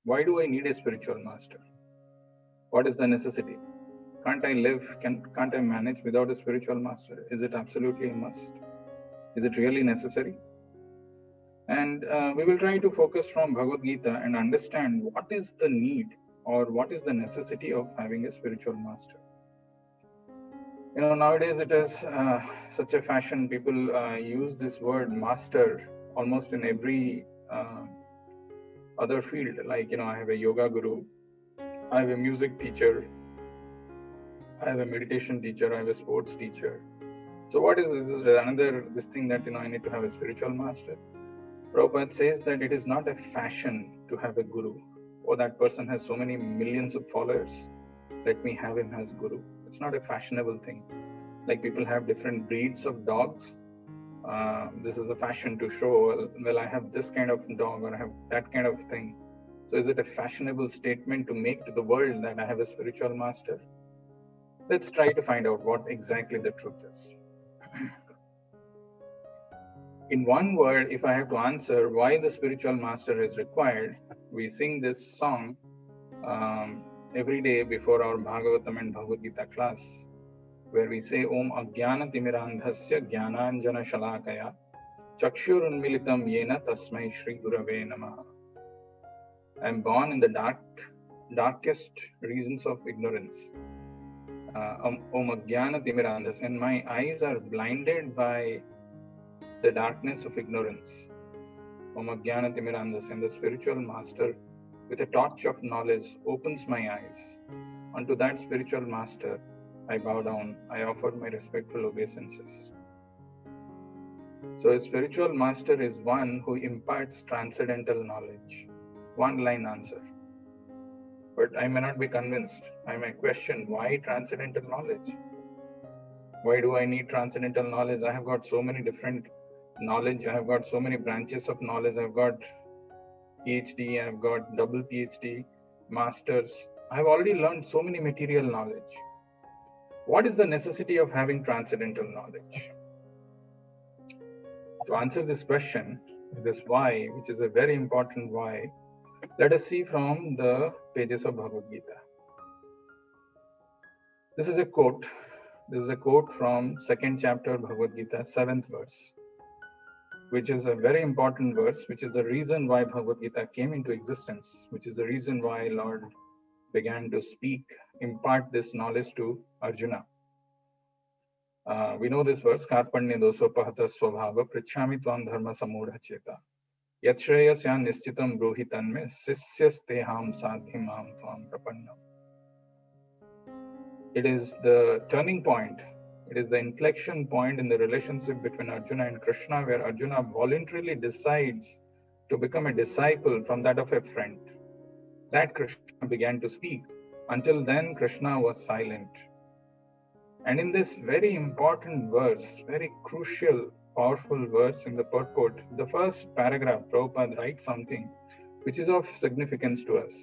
Why do I need a spiritual master? What is the necessity? Can't I live, can't I manage without a spiritual master? Is it absolutely a must? Is it really necessary? And we will try to focus from Bhagavad Gita and understand what is the need or what is the necessity of having a spiritual master. Nowadays it is such a fashion. People use this word master almost in every other field. Like, I have a yoga guru, I have a music teacher, I have a meditation teacher, I have a sports teacher. So what is this? Is another this thing that I need to have a spiritual master. Prabhupada says that it is not a fashion to have a guru. Oh, that person has so many millions of followers, let me have him as guru. It's not a fashionable thing. Like people have different breeds of dogs. This is a fashion to show, well, I have this kind of dog or I have that kind of thing. So is it a fashionable statement to make to the world that I have a spiritual master? Let's try to find out what exactly the truth is. In one word, if I have to answer why the spiritual master is required, we sing this song every day before our Bhagavatam and Bhagavad Gita class, where we say, Om Ajnana Timirandhasya Jnananjana Shalakaya Chakshur Unmilitam Yena Tasmai Shri Gurave Namaha. I am born in the darkest reasons of ignorance. Om Ajnana Timirandhasya, and my eyes are blinded by the darkness of ignorance. Om Ajnana Timirandhasya, and the spiritual master with a torch of knowledge opens my eyes. Unto that spiritual master I bow down, I offer my respectful obeisances. So a spiritual master is one who imparts transcendental knowledge. One line answer. But I may not be convinced. I may question, why transcendental knowledge? Why do I need transcendental knowledge? I have got so many different knowledge. I have got so many branches of knowledge. I've got PhD, I've got double PhD, masters. I have already learned so many material knowledge. What is the necessity of having transcendental knowledge? To answer this question, this why, which is a very important why, let us see from the pages of Bhagavad Gita. This is a quote. This is a quote from 2nd chapter Bhagavad Gita, 7th verse, which is a very important verse, which is the reason why Bhagavad Gita came into existence, which is the reason why Lord began to speak, impart this knowledge to Arjuna. We know this verse, Karpanya dosopahata svabhava prichhami tvam dharma samudha cheta yat shreyasya nishchitam bruhi tanme sisyasteham sadhimam tvam prapannam. It is the turning point. It is the inflection point in the relationship between Arjuna and Krishna, where Arjuna voluntarily decides to become a disciple from that of a friend. That Krishna began to speak. Until then, Krishna was silent. And in this very important verse, very crucial, powerful verse in the purport, the first paragraph, Prabhupada writes something which is of significance to us.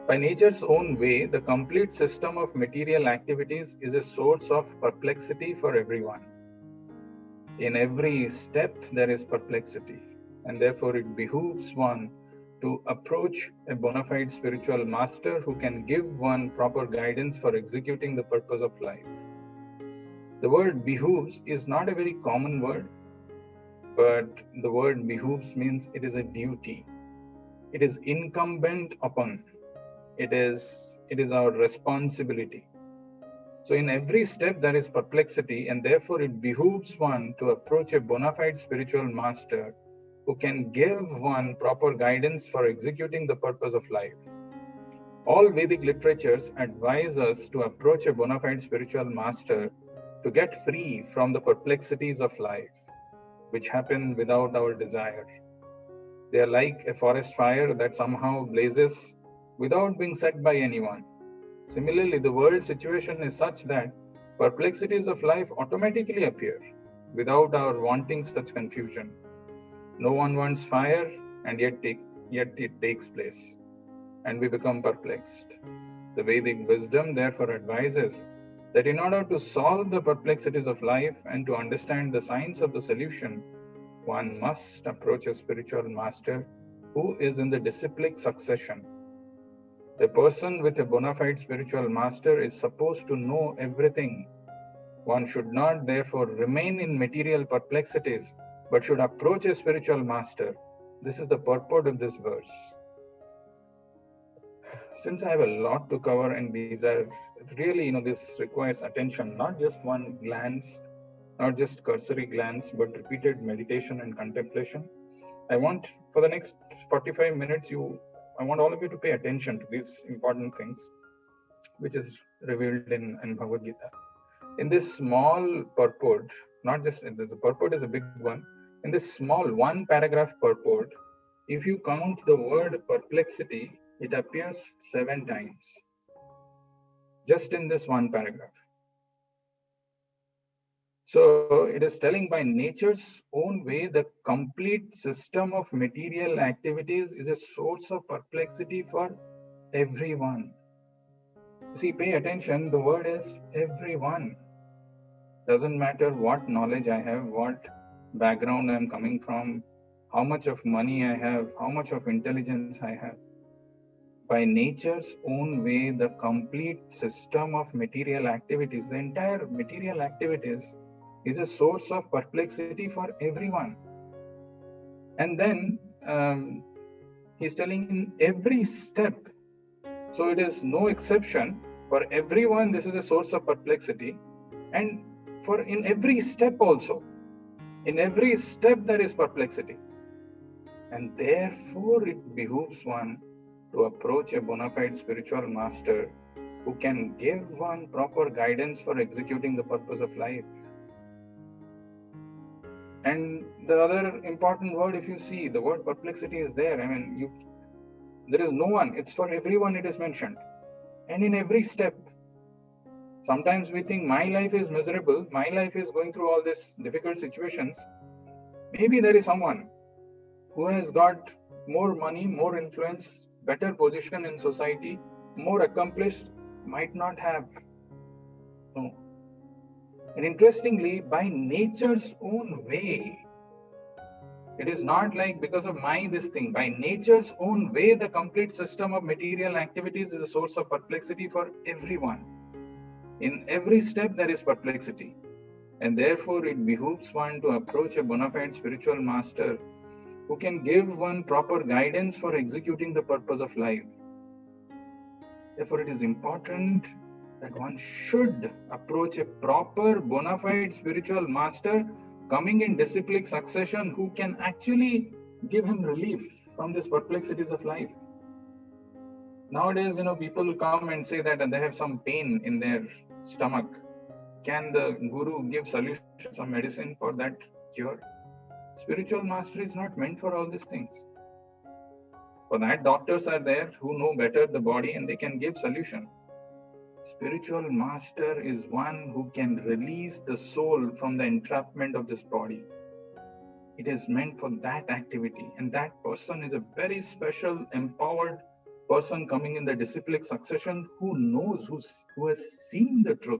By nature's own way, the complete system of material activities is a source of perplexity for everyone. In every step, there is perplexity, and therefore it behooves one to approach a bona fide spiritual master who can give one proper guidance for executing the purpose of life. The word behooves is not a very common word, but the word behooves means it is a duty. It is incumbent upon. It is our responsibility. So in every step there is perplexity, and therefore it behooves one to approach a bona fide spiritual master who can give one proper guidance for executing the purpose of life. All Vedic literatures advise us to approach a bona fide spiritual master to get free from the perplexities of life, which happen without our desire. They are like a forest fire that somehow blazes without being set by anyone. Similarly, the world situation is such that perplexities of life automatically appear without our wanting such confusion. No one wants fire, and yet it takes place, and we become perplexed. The Vedic wisdom therefore advises that in order to solve the perplexities of life and to understand the science of the solution, one must approach a spiritual master who is in the disciplic succession. The person with a bona fide spiritual master is supposed to know everything. One should not therefore remain in material perplexities, but should approach a spiritual master. This is the purport of this verse. Since I have a lot to cover, and these are really, this requires attention, not just one glance, not just cursory glance, but repeated meditation and contemplation. I want, for the next 45 minutes, I want all of you to pay attention to these important things, which is revealed in Bhagavad Gita. In this small purport, not just, the purport is a big one. In this small one paragraph purport, if you count the word perplexity, it appears 7 times. Just in this one paragraph. So it is telling by nature's own way, the complete system of material activities is a source of perplexity for everyone. See, pay attention, the word is everyone. Doesn't matter what knowledge I have, what background I'm coming from, how much of money I have, how much of intelligence I have. By nature's own way, the complete system of material activities, the entire material activities, is a source of perplexity for everyone. And then he's telling in every step. So it is no exception. For everyone, this is a source of perplexity. And for in every step also. In every step there is perplexity. And therefore it behooves one to approach a bona fide spiritual master who can give one proper guidance for executing the purpose of life. And the other important word, if you see, the word perplexity is there. I mean, there is no one. It's for everyone it is mentioned. And in every step. Sometimes we think my life is miserable. My life is going through all these difficult situations. Maybe there is someone who has got more money, more influence, better position in society, more accomplished, might not have. No. And interestingly, by nature's own way, it is not like because of this thing. By nature's own way, the complete system of material activities is a source of perplexity for everyone. In every step, there is perplexity. And therefore, it behooves one to approach a bona fide spiritual master who can give one proper guidance for executing the purpose of life. Therefore, it is important that one should approach a proper bona fide spiritual master coming in disciplic succession who can actually give him relief from these perplexities of life. Nowadays, people come and say that they have some pain in their stomach. Can the guru give solution, some medicine for that cure? Spiritual master is not meant for all these things. For that, doctors are there who know better the body and they can give solution. Spiritual master is one who can release the soul from the entrapment of this body. It is meant for that activity, and that person is a very special, empowered person coming in the disciplic succession who knows, who has seen the truth.